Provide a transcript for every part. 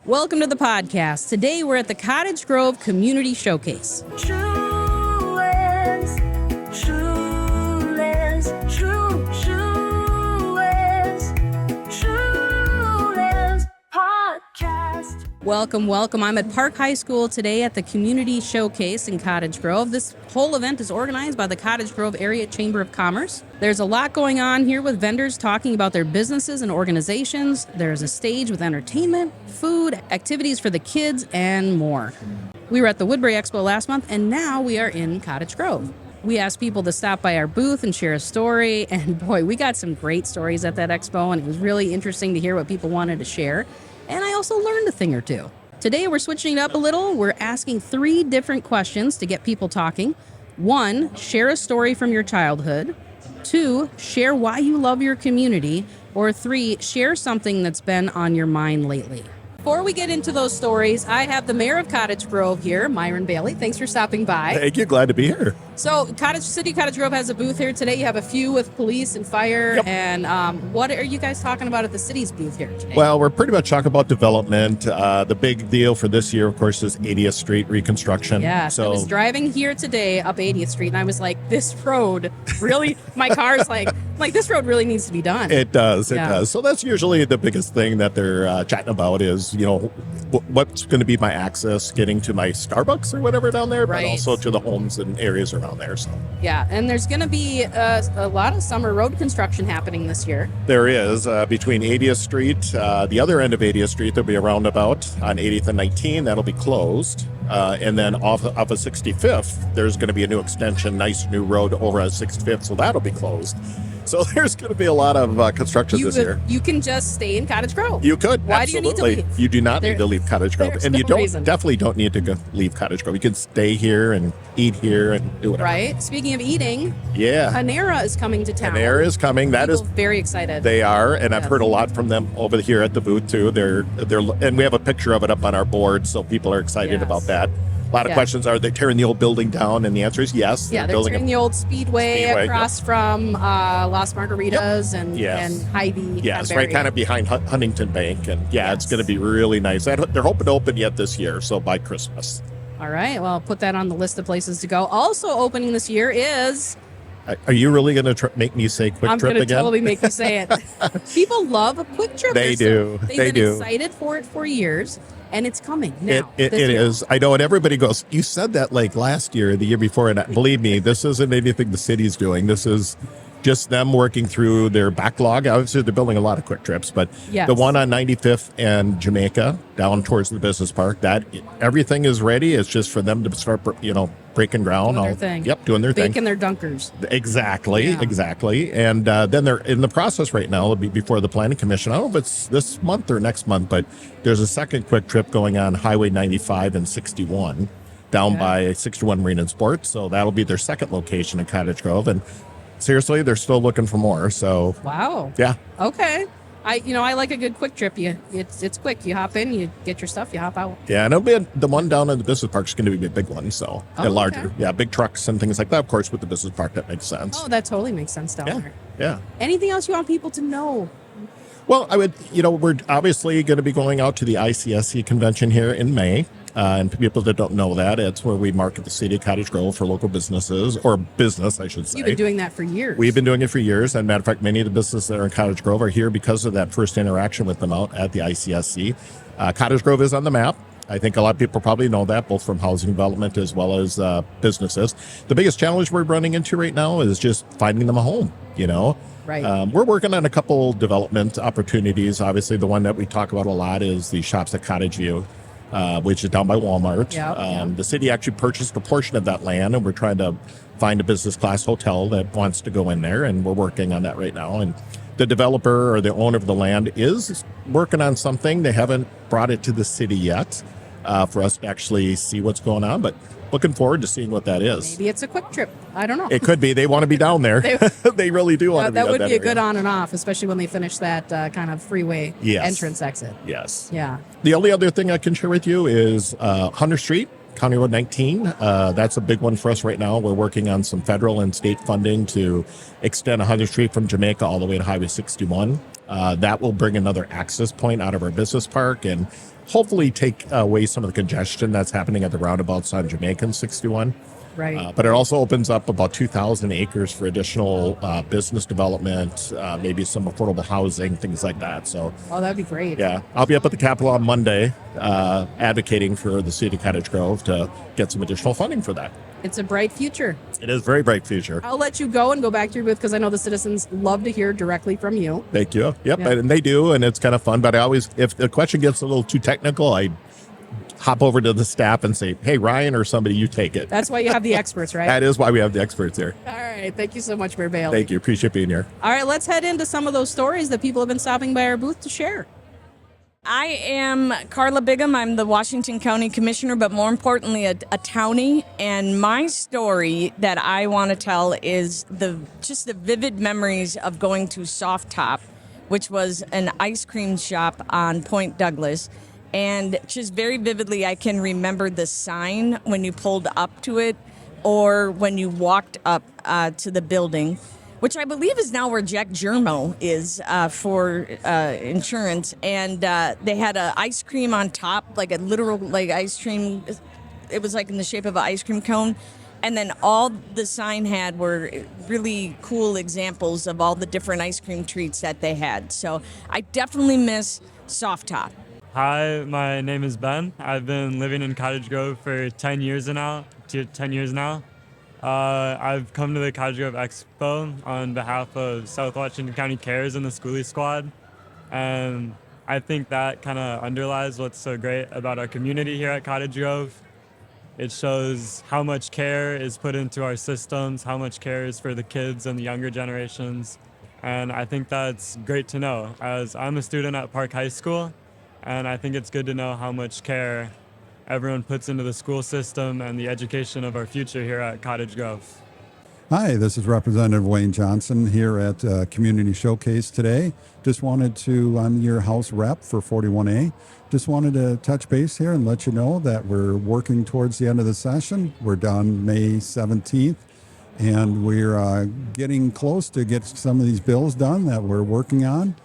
Welcome to the podcast. Today we're at the Cottage Grove Community Showcase. TrueLens Podcast. Welcome. I'm at Park High School today at the Community Showcase in Cottage Grove. This whole event is organized by the Cottage Grove Area Chamber of Commerce. There's a lot going on here with vendors talking about their businesses and organizations. There's a stage with entertainment, food, activities for the kids, and more. We were at the Woodbury Expo last month, and now we are in Cottage Grove. We asked people to stop by our booth and share a story, and boy, we got some great stories at that expo, and it was really interesting to hear what people wanted to share. And I also learned a thing or two. Today, we're switching it up a little. We're asking 3 different questions to get people talking. 1, share a story from your childhood. 2, share why you love your community. Or 3, share something that's been on your mind lately. Before we get into those stories, I have the Mayor of Cottage Grove here, Myron Bailey. Thanks for stopping by. Thank you. Glad to be here. So City of Cottage Grove has a booth here today. You have a few with police and fire. Yep. And what are you guys talking about at the city's booth here today? Well, we're pretty much talking about development. The big deal for this year, of course, is 80th Street reconstruction. Yeah, so I was driving here today up 80th Street, and I was like, this road really, my car's like this road really needs to be done. It does. So that's usually the biggest thing that they're chatting about is, what's going to be my access getting to my Starbucks or whatever down there, right. But also to the homes and areas around there. So yeah, and there's going to be a lot of summer road construction happening this year. there is between 80th Street, the other end of 80th Street, there'll be a roundabout on 80th and 19 that'll be closed. And then off of 65th, there's going to be a new extension, nice new road over at 65th, so that'll be closed. So there's going to be a lot of construction this year. You can just stay in Cottage Grove. You could. Why absolutely. do you need to leave? You do not need to leave Cottage Grove. There's And no you reason. definitely don't need to leave Cottage Grove. You can stay here and eat here and do whatever. Right. Speaking of eating, Yeah. Panera is coming to town. Panera is coming. That is People very excited. They are, and I've Yeah. heard a lot from them over here at the booth too. They're and we have a picture of it up on our board, so people are excited Yes. about that. A lot of questions are they tearing the old building down, and the answer is yes. Yeah, they're building tearing the old Speedway across from Las Margaritas and Hy-Vee. Yes, Cadbury. right kind of behind Huntington Bank, and it's Yes. going to be really nice. And they're hoping to open yet this year, so by Christmas. All right, well, put that on the list of places to go. Also opening this year is... Are you really going to make me say Kwik I'm Trip going to again? totally make you say it. People love a Kwik Trip. They do. They've They been do. excited for it for years, and it's coming now. It this year. is. I know, and everybody goes, you said that like last year, the year before, and believe me, this isn't anything the city's doing. This is just them working through their backlog. Obviously, they're building a lot of Kwik Trips, but Yes. the one on 95th and Jamaica down towards the business park, that everything is ready. It's just for them to start, breaking ground. Doing their thing. Yep, doing their thing. Baking their dunkers. Exactly. And then they're in the process right now. It'll be before the Planning Commission. I don't know if it's this month or next month, but there's a second Kwik Trip going on Highway 95 and 61 down by 61 Marine and Sports. So that'll be their second location in Cottage Grove. And seriously, they're still looking for more. So Wow. yeah. Okay. I like a good Kwik Trip. It's quick. You hop in, you get your stuff, you hop out. Yeah, and it'll be the one down in the business park is going to be a big one, so larger. Okay. Yeah, big trucks and things like that. Of course, with the business park, that makes sense. Oh, that totally makes sense down there. Yeah. Anything else you want people to know? Well, I would, we're obviously going to be going out to the ICSC convention here in May. And for people that don't know that, it's where we market the city of Cottage Grove for local businesses, or business, I should say. You've been doing that for years. We've been doing it for years. And matter of fact, many of the businesses that are in Cottage Grove are here because of that first interaction with them out at the ICSC. Cottage Grove is on the map. I think a lot of people probably know that, both from housing development as well as businesses. The biggest challenge we're running into right now is just finding them a home, Right. We're working on a couple development opportunities. Obviously, the one that we talk about a lot is the Shops at Cottage View, which is down by Walmart. The city actually purchased a portion of that land, and we're trying to find a business class hotel that wants to go in there, and we're working on that right now. And the developer or the owner of the land is working on something. They haven't brought it to the city yet for us to actually see what's going on, but looking forward to seeing what that is. Maybe it's a Kwik Trip. I don't know. It could be. They want to be down there. They really do want to be that would down be a that good area. on and off, especially when they finish that kind of freeway entrance exit. Yes. Yeah. The only other thing I can share with you is Hunter Street, County Road 19. That's a big one for us right now. We're working on some federal and state funding to extend 100th Street from Jamaica all the way to Highway 61. That will bring another access point out of our business park and hopefully take away some of the congestion that's happening at the roundabouts on Jamaica and 61. Right. But it also opens up about 2,000 acres for additional business development, maybe some affordable housing, things like that. So, Oh, that'd be great. yeah, I'll be up at the Capitol on Monday advocating for the city of Cottage Grove to get some additional funding for that. It's a bright future. It is a very bright future. I'll let you go and go back to your booth because I know the citizens love to hear directly from you. Thank you. Yep, Yeah. and they do, and it's kind of fun. But I always, if the question gets a little too technical, I hop over to the staff and say, hey, Ryan or somebody, you take it. That's why you have the experts, right? That is why we have the experts here. All right. Thank you so much, Mayor Bailey. Thank you. Appreciate being here. All right. Let's head into some of those stories that people have been stopping by our booth to share. I am Carla Bigham. I'm the Washington County Commissioner, but more importantly, a townie. And my story that I want to tell is the vivid memories of going to Soft Top, which was an ice cream shop on Point Douglas. And just very vividly, I can remember the sign when you pulled up to it or when you walked up to the building, which I believe is now where Jack Germo is for insurance. And they had an ice cream on top, like a literal ice cream. It was like in the shape of an ice cream cone. And then all the sign had were really cool examples of all the different ice cream treats that they had. So I definitely miss Soft Top. Hi, my name is Ben. I've been living in Cottage Grove for 10 years now. I've come to the Cottage Grove Expo on behalf of South Washington County Cares and the Schoolie Squad. And I think that kind of underlies what's so great about our community here at Cottage Grove. It shows how much care is put into our systems, how much care is for the kids and the younger generations. And I think that's great to know, as I'm a student at Park High School. And I think it's good to know how much care everyone puts into the school system and the education of our future here at Cottage Grove. Hi, this is Representative Wayne Johnson here at Community Showcase today. I'm your House Rep for 41A. Just wanted to touch base here and let you know that we're working towards the end of the session. We're done May 17th, and we're getting close to get some of these bills done that we're working on.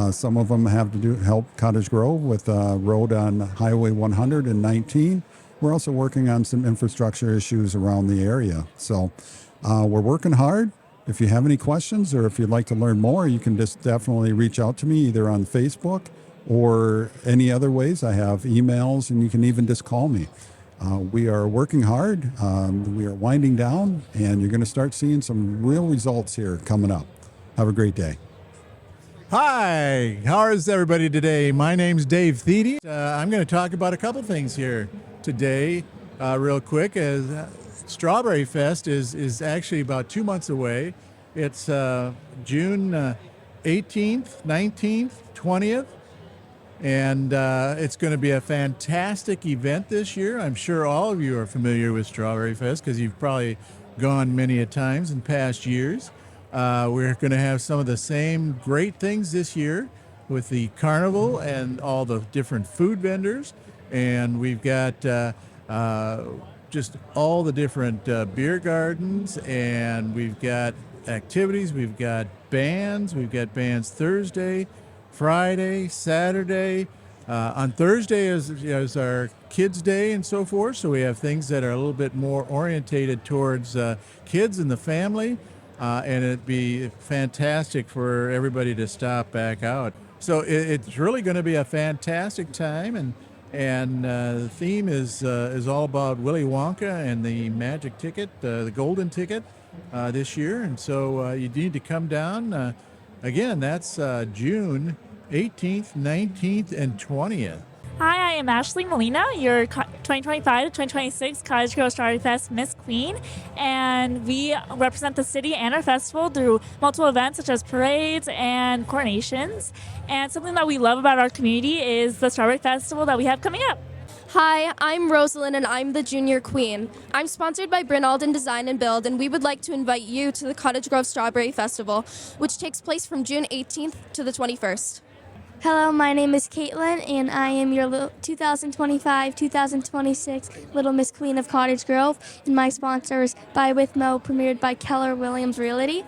Some of them have to help Cottage Grove with road on Highway 119. We're also working on some infrastructure issues around the area. So we're working hard. If you have any questions or if you'd like to learn more, you can just definitely reach out to me either on Facebook or any other ways. I have emails, and you can even just call me. We are working hard. We are winding down, and you're going to start seeing some real results here coming up. Have a great day. Hi, how is everybody today? My name's Dave Thiede. I'm going to talk about a couple things here today real quick. As Strawberry Fest is actually about 2 months away. It's June 18th, 19th, 20th, and it's going to be a fantastic event this year. I'm sure all of you are familiar with Strawberry Fest because you've probably gone many a times in past years. We're going to have some of the same great things this year with the carnival and all the different food vendors. And we've got just all the different beer gardens, and we've got activities. We've got bands. We've got bands Thursday, Friday, Saturday. On Thursday is our Kids Day and so forth. So we have things that are a little bit more orientated towards kids and the family. And it'd be fantastic for everybody to stop back out. So it's really going to be a fantastic time, and the theme is all about Willy Wonka and the magic ticket, the golden ticket, this year. And so you need to come down. Again, that's June 18th, 19th, and 20th. Hi, I am Ashley Molina, your 2025 to 2026 Cottage Grove Strawberry Fest Miss Queen, and we represent the city and our festival through multiple events such as parades and coronations. And something that we love about our community is the Strawberry Festival that we have coming up. Hi, I'm Rosalind, and I'm the Junior Queen. I'm sponsored by Bryn Alden Design and Build, and we would like to invite you to the Cottage Grove Strawberry Festival, which takes place from June 18th to the 21st. Hello, my name is Caitlin, and I am your 2025-2026 Little Miss Queen of Cottage Grove, and my sponsor is Buy With Mo, premiered by Keller Williams Realty.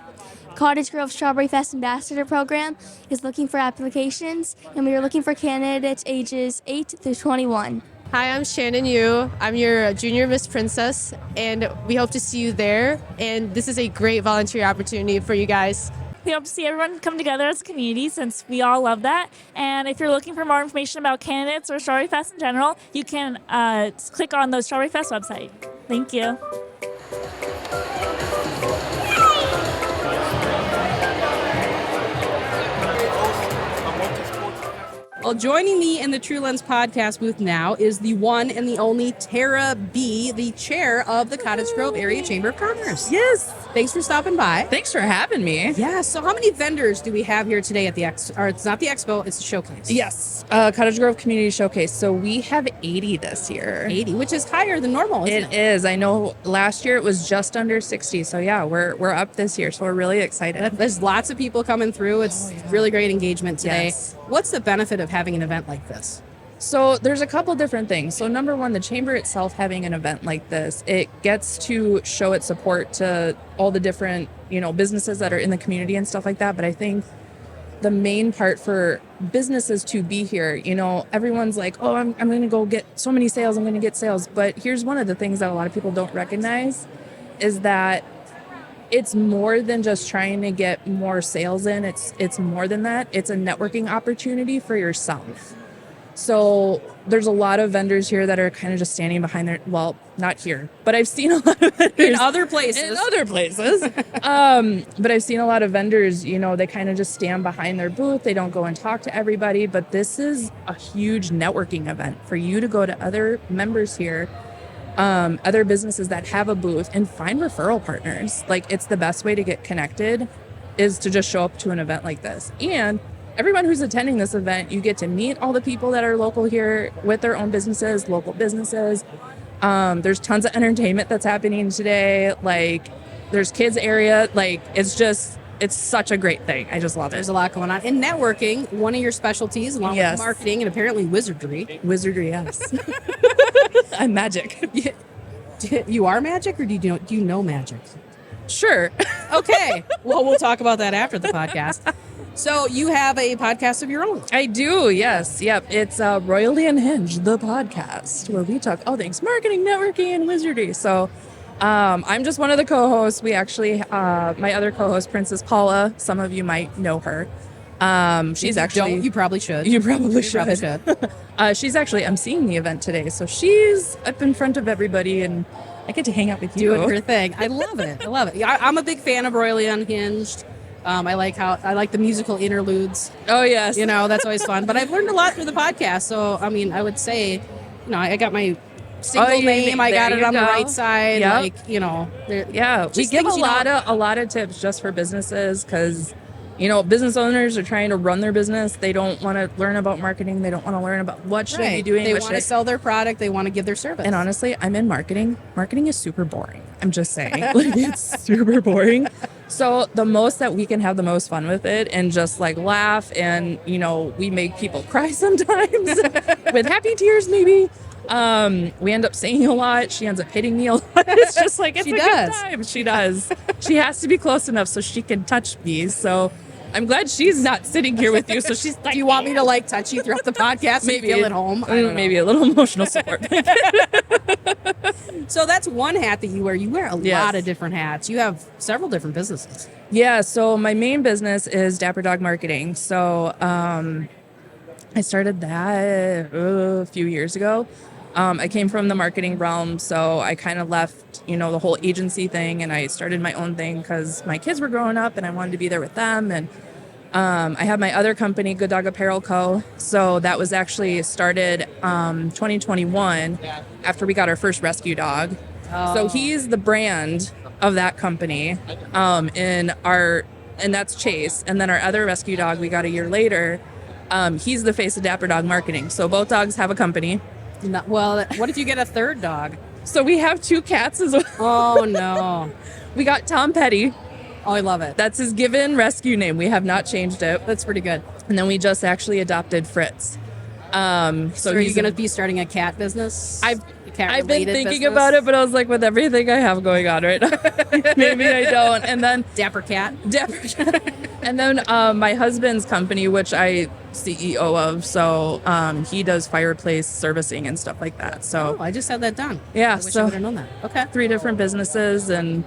Cottage Grove Strawberry Fest Ambassador Program is looking for applications, and we are looking for candidates ages 8 through 21. Hi, I'm Shannon Yu. I'm your junior Miss Princess, and we hope to see you there. And this is a great volunteer opportunity for you guys. We hope to see everyone come together as a community since we all love that. And if you're looking for more information about candidates or Strawberry Fest in general, you can click on the Strawberry Fest website. Thank you. Well, joining me in the TrueLens Podcast booth now is the one and the only Tarah Beyer, the chair of the Cottage Grove Area Chamber of Commerce. Yes. Thanks for stopping by. Thanks for having me. Yeah, so how many vendors do we have here today at the or it's not the expo, it's the showcase? Yes, Cottage Grove Community Showcase. So we have 80 this year. 80, which is higher than normal, isn't it? It is. I know last year it was just under 60. So yeah, we're up this year. So we're really excited. There's lots of people coming through. It's really great engagement today. Yes. What's the benefit of having an event like this? So there's a couple different things. So number one, the chamber itself having an event like this, it gets to show its support to all the different, businesses that are in the community and stuff like that. But I think the main part for businesses to be here, everyone's like, oh, I'm going to go get so many sales. I'm going to get sales. But here's one of the things that a lot of people don't recognize is that it's more than just trying to get more sales in. It's more than that. It's a networking opportunity for yourself. So there's a lot of vendors here that are kind of just standing behind their, well, not here, but I've seen a lot of vendors. In other places. But I've seen a lot of vendors, they kind of just stand behind their booth. They don't go and talk to everybody. But this is a huge networking event for you to go to other members here, other businesses that have a booth, and find referral partners. Like, it's the best way to get connected is to just show up to an event like this. And everyone who's attending this event, you get to meet all the people that are local here with their own businesses, local businesses. There's tons of entertainment that's happening today. Like, there's kids area. Like, it's such a great thing. I just love it. There's a lot going on. And networking, one of your specialties, along with marketing and apparently wizardry. Wizardry, yes. I'm magic. You are magic, or do you know magic? Sure. Okay. Well, we'll talk about that after the podcast. So you have a podcast of your own. I do, yes. Yep. It's Royally Unhinged, the podcast, where we talk all things marketing, networking, and wizardry. So I'm just one of the co-hosts. We actually, my other co-host, Princess Paula, some of you might know her. She's actually... You probably should. You probably should. She's actually emceeing the event today. So she's up in front of everybody, and I get to hang out with you. Doing her thing. I love it. I'm a big fan of Royally Unhinged. I like the musical interludes. Oh, yes. That's always fun. But I've learned a lot through the podcast. So, I mean, I would say, I got my single name. I got it on the right side. Yep. We give a lot of tips just for businesses because, business owners are trying to run their business. They don't want to learn about marketing. They don't want to learn about what should I be doing. They want to sell their product. They want to give their service. And honestly, I'm in marketing. Marketing is super boring. I'm just saying. It's super boring. So the most that we can have the most fun with it and just laugh and, we make people cry sometimes with happy tears maybe. We end up saying a lot. She ends up hitting me a lot. It's just it's a good time. She does. She has to be close enough so she can touch me. So I'm glad she's not sitting here with you. So she's like, do you want me to touch you throughout the podcast? Maybe feel at home. Maybe a little emotional support. So that's one hat that you wear. You wear a lot of different hats. You have several different businesses. Yeah. So my main business is Dapper Dog Marketing. So I started that a few years ago. I came from the marketing realm, so I kind of left, the whole agency thing, and I started my own thing because my kids were growing up, and I wanted to be there with them. And I have my other company, Good Dog Apparel Co. So that was actually started 2021 after we got our first rescue dog. Oh. So he's the brand of that company, and that's Chase. And then our other rescue dog we got a year later. He's the face of Dapper Dog Marketing. So both dogs have a company. Well, what if you get a third dog? So we have 2 cats as well. Oh, no. We got Tom Petty. Oh, I love it. That's his given rescue name. We have not changed it. That's pretty good. And then we just actually adopted Fritz. So are you going to be starting a cat business? cat-related I've been thinking business? about it, but I was like, with everything I have going on right now, maybe I don't. And then Dapper Cat. And then my husband's company, which I CEO of, so he does fireplace servicing and stuff like that. So I just had that done. yeah, I wish I so would have known that. Okay. 3 different businesses and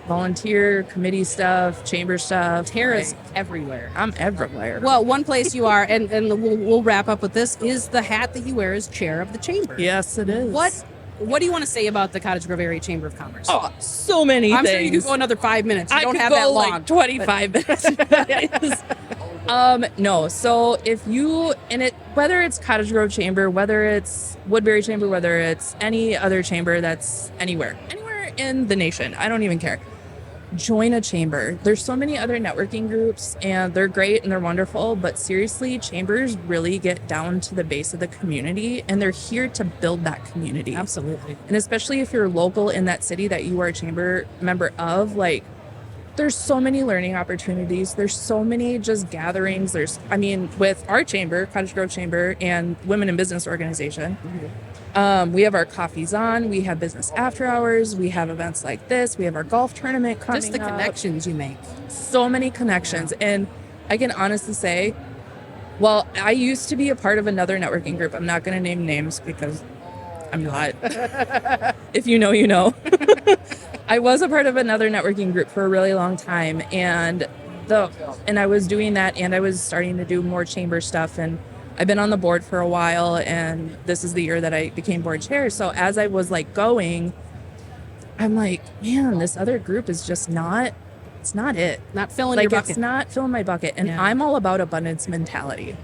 volunteer committee stuff, chamber stuff. Tara's everywhere. I'm everywhere. Well, one place you are, and we'll wrap up with this, is the hat that you wear as chair of the chamber. Yes, it is. What do you want to say about the Cottage Grove Area Chamber of Commerce? Oh, so many I'm things. sure you could go another 5 minutes. You I don't could have go that long. like 25 minutes. No. So if you whether it's Cottage Grove Chamber, whether it's Woodbury Chamber, whether it's any other chamber that's anywhere in the nation, I don't even care. Join a chamber. There's so many other networking groups and they're great and they're wonderful, but seriously, chambers really get down to the base of the community and they're here to build that community. Absolutely. And especially if you're local in that city that you are a chamber member of, like, there's so many learning opportunities. There's so many just gatherings. With our chamber, Cottage Grove Chamber and Women in Business Organization, we have our coffees on, we have business after hours, we have events like this, we have our golf tournament coming Just the up. connections you make. So many connections. And I can honestly say, well, I used to be a part of another networking group. I'm not going to name names because I'm not. If you know, you know. I was a part of another networking group for a really long time, and I was doing that, and I was starting to do more chamber stuff, and I've been on the board for a while, and this is the year that I became board chair. So as I was like going, I'm like, man, this other group is just not it. Not filling your bucket. It's not filling my bucket. And I'm all about abundance mentality.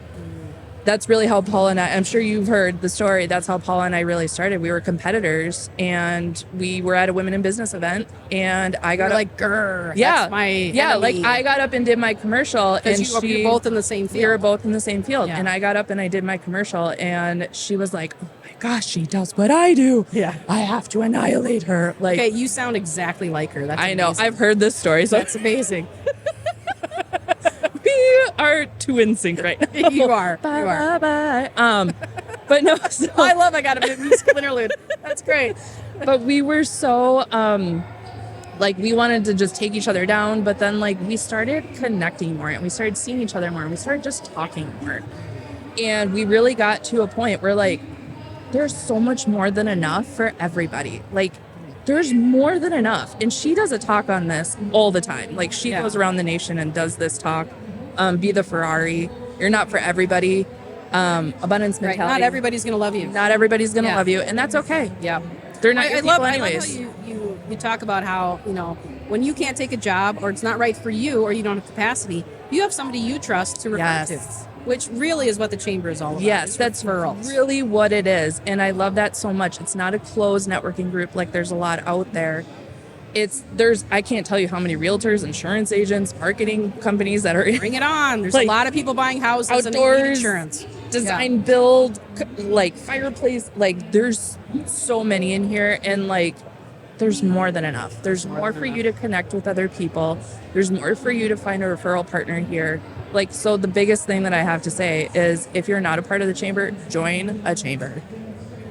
That's really how Paula and I'm sure you've heard the story. That's how Paula and I really started. We were competitors and we were at a women in business event and I got like, grrr, that's my enemy. like I got up and did my commercial and you're both in the same field. We were both in the same field. Yeah. And I got up and I did my commercial and she was like, oh my gosh, she does what I do. Yeah. I have to annihilate her. Like, okay, you sound exactly like her. That's I know. amazing. I've heard this story. So That's amazing. we are two in sync right now. You are. Bye, You are. bye. But no, so, I got a musical interlude. That's great. but we were so we wanted to just take each other down, but then like we started connecting more and we started seeing each other more and we started just talking more. And we really got to a point where like there's so much more than enough for everybody. Like there's more than enough. And she does a talk on this all the time. Like she goes around the nation and does this talk. Be the Ferrari. You're not for everybody. Abundance mentality. Right. Not everybody's going to love you. Not everybody's going to love you. And that's okay. Yeah. They're not your people anyways. I love how you talk about how, when you can't take a job or it's not right for you or you don't have capacity, you have somebody you trust to refer to. Which really is what the chamber is all about. Yes, that's referrals. Really what it is. And I love that so much. It's not a closed networking group like there's a lot out there. I can't tell you how many realtors, insurance agents, marketing companies that are Bring it on. There's like, a lot of people buying houses outdoors, and insurance. Design, build, like fireplace. Like there's so many in here and like there's more than enough. There's more for you to connect with other people. There's more for you to find a referral partner here. Like, so the biggest thing that I have to say is if you're not a part of the chamber, join a chamber.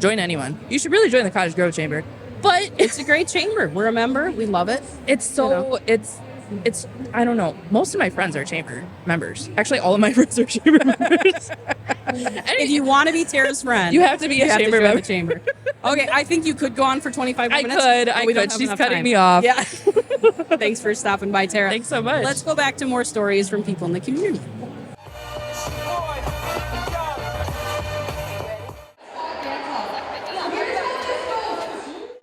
Join anyone. You should really join the Cottage Grove Chamber. But it's a great chamber. We're a member. We love it. It's so, it's I don't know. Most of my friends are chamber members. Actually, all of my friends are chamber members. If you want to be Tara's friend, you have to be a chamber member. The chamber. Okay, I think you could go on for 25 more minutes. I could. She's cutting me off. Yeah. Thanks for stopping by, Tarah. Thanks so much. Let's go back to more stories from people in the community.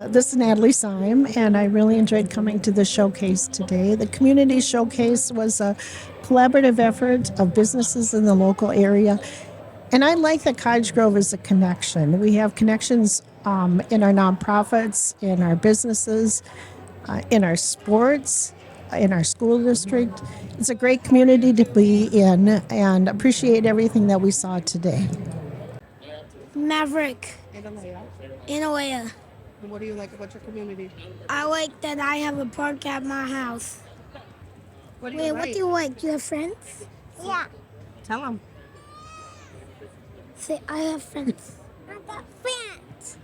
This is Natalie Syme, and I really enjoyed coming to the showcase today. The community showcase was a collaborative effort of businesses in the local area. And I like that Cottage Grove is a connection. We have connections in our nonprofits, in our businesses, in our sports, in our school district. It's a great community to be in and appreciate everything that we saw today. Maverick. Inawaya. What do you like about your community? I like that I have a park at my house. What do you like? What do you like? Do you have friends? Yeah. Tell them. Say, I have friends. I got friends.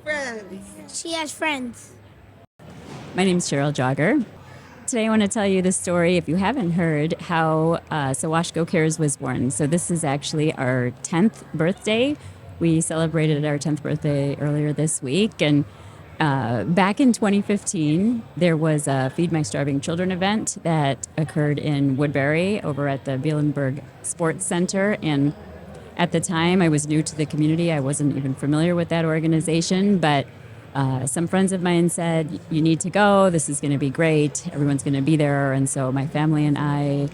friends. She has friends. My name's Cheryl Jogger. Today I want to tell you the story, if you haven't heard, how Sawashko Cares was born. So this is actually our 10th birthday. We celebrated our 10th birthday earlier this week. And back in 2015, there was a Feed My Starving Children event that occurred in Woodbury over at the Bielenberg Sports Center. And at the time, I was new to the community. I wasn't even familiar with that organization, but some friends of mine said, you need to go. This is going to be great. Everyone's going to be there. And so my family and I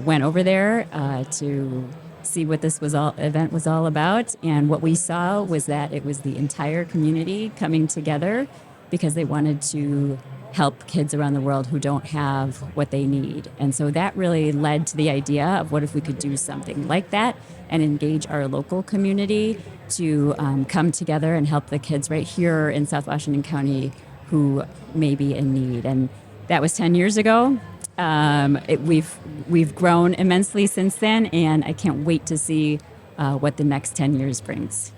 went over there to see what this event was all about. And what we saw was that it was the entire community coming together because they wanted to help kids around the world who don't have what they need. And so that really led to the idea of what if we could do something like that and engage our local community to come together and help the kids right here in South Washington County who may be in need. And that was 10 years ago. We've grown immensely since then, and I can't wait to see what the next 10 years brings.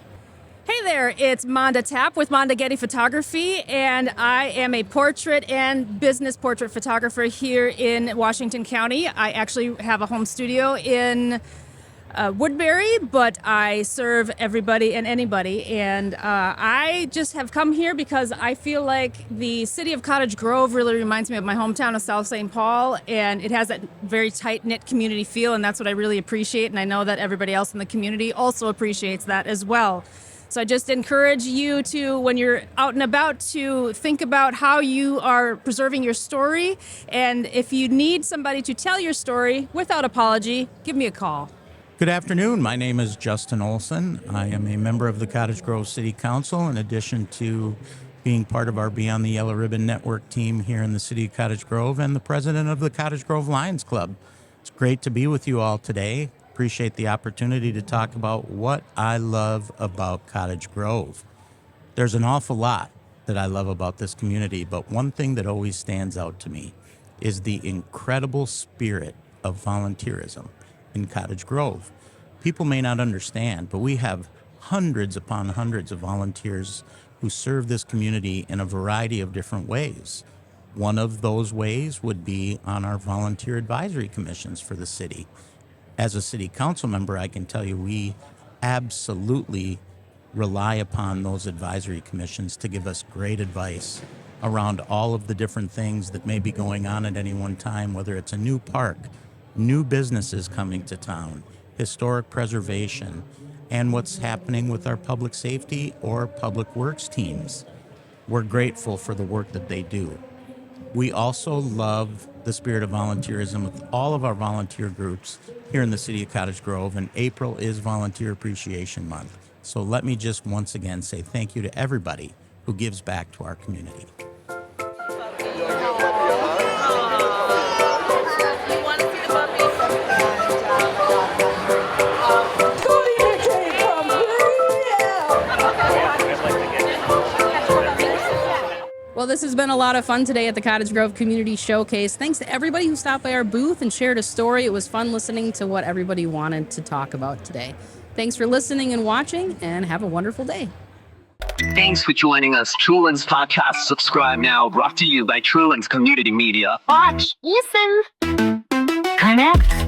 Hey there, it's Monda Tapp with Monda Getty Photography, and I am a portrait and business portrait photographer here in Washington County. I actually have a home studio in Woodbury, but I serve everybody and anybody, and I just have come here because I feel like the city of Cottage Grove really reminds me of my hometown of South St. Paul, and it has that very tight-knit community feel, and that's what I really appreciate, and I know that everybody else in the community also appreciates that as well. So I just encourage you to, when you're out and about, to think about how you are preserving your story, and if you need somebody to tell your story without apology, give me a call. Good afternoon. My name is Justin Olson. I am a member of the Cottage Grove City Council, in addition to being part of our Beyond the Yellow Ribbon Network team here in the city of Cottage Grove and the president of the Cottage Grove Lions Club. It's great to be with you all today. Appreciate the opportunity to talk about what I love about Cottage Grove. There's an awful lot that I love about this community, but one thing that always stands out to me is the incredible spirit of volunteerism in Cottage Grove. People may not understand, but we have hundreds upon hundreds of volunteers who serve this community in a variety of different ways. One of those ways would be on our volunteer advisory commissions for the city. As a city council member, I can tell you we absolutely rely upon those advisory commissions to give us great advice around all of the different things that may be going on at any one time, whether it's a new park, new businesses coming to town, historic preservation, and what's happening with our public safety or public works teams. We're grateful for the work that they do. We also love the spirit of volunteerism with all of our volunteer groups here in the city of Cottage Grove, and April is Volunteer Appreciation Month. So let me just once again say thank you to everybody who gives back to our community. Well, this has been a lot of fun today at the Cottage Grove Community Showcase. Thanks to everybody who stopped by our booth and shared a story. It was fun listening to what everybody wanted to talk about today. Thanks for listening and watching, and have a wonderful day. Thanks for joining us, TrueLens Podcast. Subscribe now, brought to you by TrueLens Community Media. Watch, listen, connect.